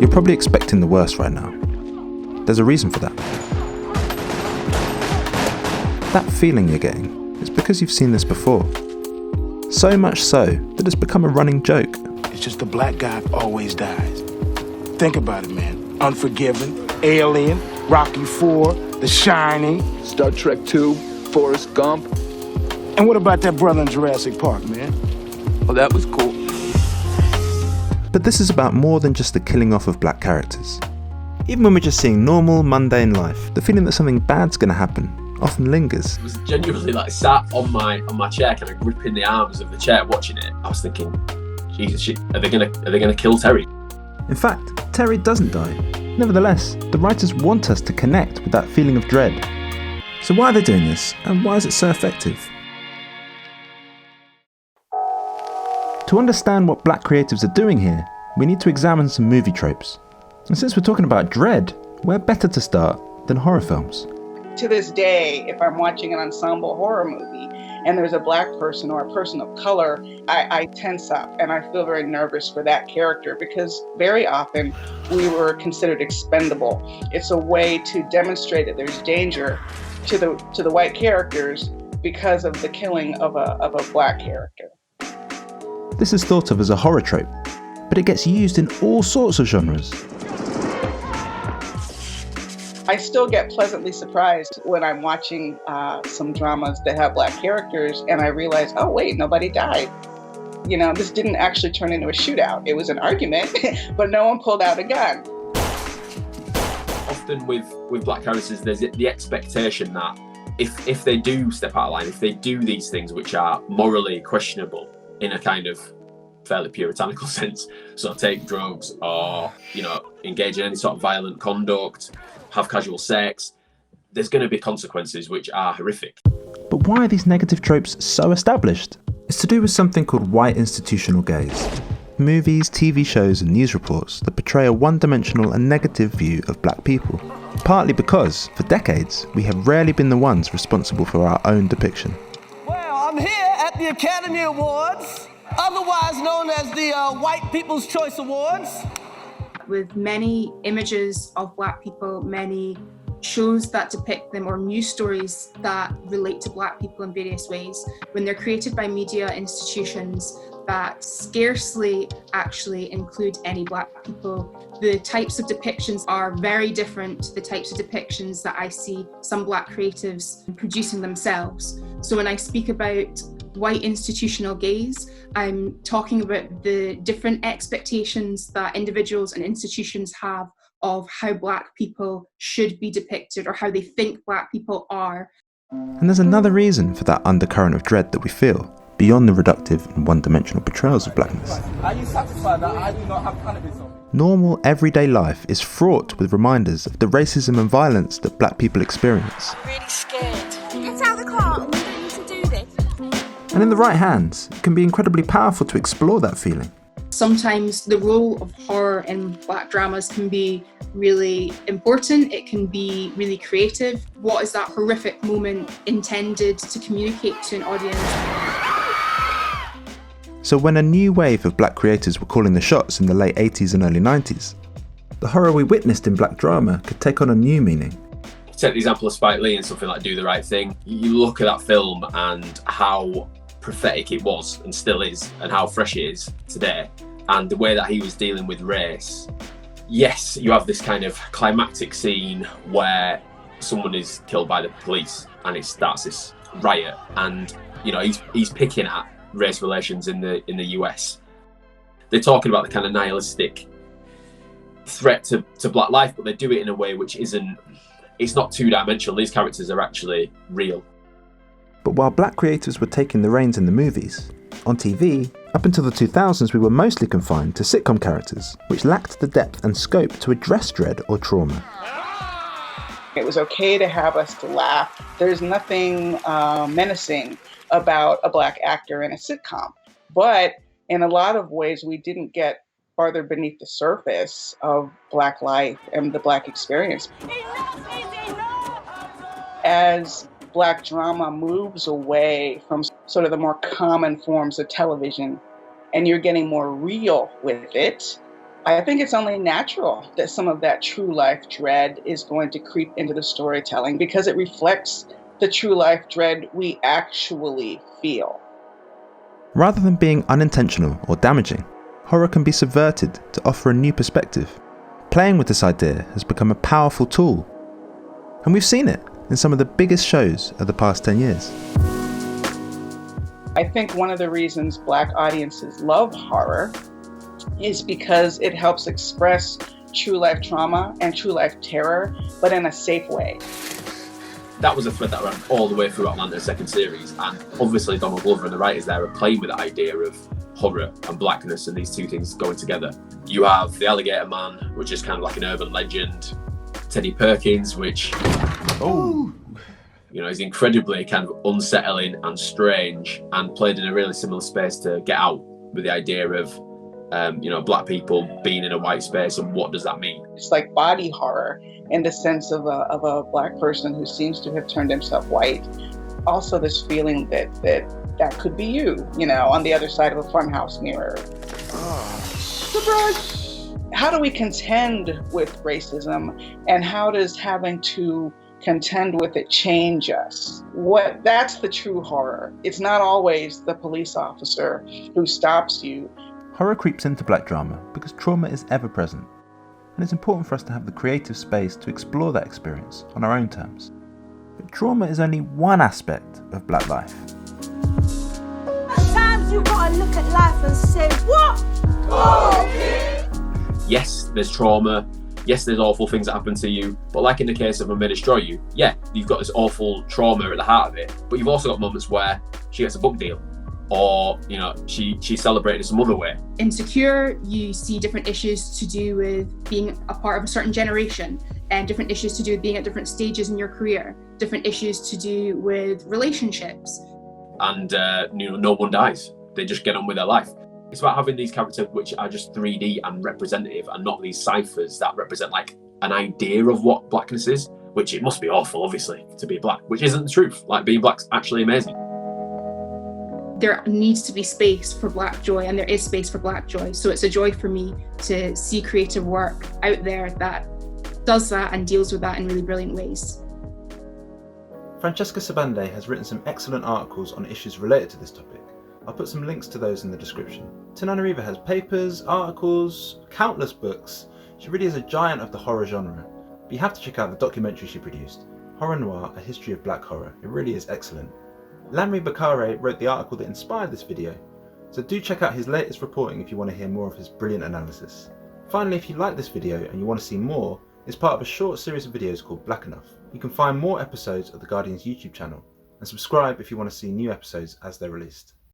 You're probably expecting the worst right now. There's a reason for that. That feeling you're getting is because you've seen this before. So much so that it's become a running joke. It's just the black guy always dies. Think about it, man. Unforgiven, Alien, Rocky IV, The Shining. Star Trek II, Forrest Gump. And what about that brother in Jurassic Park, man? Oh, that was cool. But this is about more than just the killing off of black characters. Even when we're just seeing normal, mundane life, the feeling that something bad's gonna happen often lingers. I was genuinely sat on my chair, kind of gripping the arms of the chair, watching it. I was thinking, Jesus, are they gonna kill Terry? In fact, Terry doesn't die. Nevertheless, the writers want us to connect with that feeling of dread. So why are they doing this, and why is it so effective? To understand what black creatives are doing here, we need to examine some movie tropes. And since we're talking about dread, where better to start than horror films? To this day, if I'm watching an ensemble horror movie and there's a black person or a person of color, I tense up and I feel very nervous for that character because very often we were considered expendable. It's a way to demonstrate that there's danger to the white characters because of the killing of a black character. This is thought of as a horror trope, but it gets used in all sorts of genres. I still get pleasantly surprised when I'm watching some dramas that have black characters and I realize, oh wait, nobody died. You know, this didn't actually turn into a shootout. It was an argument, but no one pulled out a gun. Often with black characters, there's the expectation that if they do step out of line, if they do these things which are morally questionable in a kind of fairly puritanical sense, so take drugs or, engage in any sort of violent conduct, have casual sex, there's going to be consequences which are horrific. But why are these negative tropes so established? It's to do with something called white institutional gaze. Movies, TV shows and news reports that portray a one-dimensional and negative view of black people. Partly because, for decades, we have rarely been the ones responsible for our own depiction. Well, I'm here at the Academy Awards, otherwise known as the White People's Choice Awards. With many images of black people, many shows that depict them or news stories that relate to black people in various ways, when they're created by media institutions that scarcely actually include any black people, the types of depictions are very different to the types of depictions that I see some black creatives producing themselves. So when I speak about white institutional gaze, I'm talking about the different expectations that individuals and institutions have of how black people should be depicted or how they think black people are. And there's another reason for that undercurrent of dread that we feel, beyond the reductive and one-dimensional portrayals of blackness. Are you satisfied that I do not have cannabis on me? Normal, everyday life is fraught with reminders of the racism and violence that black people experience. I'm really scared. Get out of the car, we don't need to do this. And in the right hands, it can be incredibly powerful to explore that feeling. Sometimes the role of horror in black dramas can be really important, it can be really creative. What is that horrific moment intended to communicate to an audience? So when a new wave of black creators were calling the shots in the late 80s and early 90s, the horror we witnessed in black drama could take on a new meaning. Take the example of Spike Lee and something like Do the Right Thing. You look at that film and how prophetic it was and still is, and how fresh it is today, and the way that he was dealing with race. Yes, you have this kind of climactic scene where someone is killed by the police and it starts this riot, and he's picking at race relations in the US. They're talking about the kind of nihilistic threat to black life, but they do it in a way which it's not two-dimensional. These characters are actually real. But while black creators were taking the reins in the movies, on TV, up until the 2000s we were mostly confined to sitcom characters, which lacked the depth and scope to address dread or trauma. It was okay to have us to laugh. There's nothing menacing about a black actor in a sitcom. But in a lot of ways, we didn't get farther beneath the surface of black life and the black experience. As black drama moves away from sort of the more common forms of television and you're getting more real with it, I think it's only natural that some of that true life dread is going to creep into the storytelling because it reflects the true life dread we actually feel. Rather than being unintentional or damaging, horror can be subverted to offer a new perspective. Playing with this idea has become a powerful tool, and we've seen it in some of the biggest shows of the past 10 years. I think one of the reasons Black audiences love horror is because it helps express true life trauma and true life terror, but in a safe way. That was a thread that ran all the way through Atlanta's second series, and obviously Donald Glover and the writers there are playing with the idea of horror and blackness and these two things going together. You have the Alligator Man, which is kind of like an urban legend, Teddy Perkins, which is incredibly kind of unsettling and strange, and played in a really similar space to Get Out, with the idea of Black people being in a white space and what does that mean. It's like body horror in the sense of a Black person who seems to have turned himself white. Also this feeling that could be you, on the other side of a funhouse mirror. Surprise! How do we contend with racism, and how does having to contend with it change us? That's the true horror. It's not always the police officer who stops you. Horror creeps into Black drama because trauma is ever present, and it's important for us to have the creative space to explore that experience on our own terms. But trauma is only one aspect of Black life. At times you gotta look at life and say, what? Yes, there's trauma. Yes, there's awful things that happen to you. But like in the case of When May Destroy You, yeah, you've got this awful trauma at the heart of it. But you've also got moments where she gets a book deal, or she's celebrated in some other way. Insecure, you see different issues to do with being a part of a certain generation, and different issues to do with being at different stages in your career, different issues to do with relationships. And no one dies. They just get on with their life. It's about having these characters which are just 3D and representative, and not these ciphers that represent like an idea of what blackness is, which it must be awful, obviously, to be Black, which isn't the truth. Like, being Black's actually amazing. There needs to be space for Black joy, and there is space for Black joy. So it's a joy for me to see creative work out there that does that and deals with that in really brilliant ways. Francesca Sabande has written some excellent articles on issues related to this topic. I'll put some links to those in the description. Tananariva has papers, articles, countless books. She really is a giant of the horror genre. But you have to check out the documentary she produced, Horror Noir, A History of Black Horror. It really is excellent. Lamri Bakare wrote the article that inspired this video, so do check out his latest reporting if you want to hear more of his brilliant analysis. Finally, if you like this video and you want to see more, it's part of a short series of videos called Black Enough. You can find more episodes of The Guardian's YouTube channel, and subscribe if you want to see new episodes as they're released.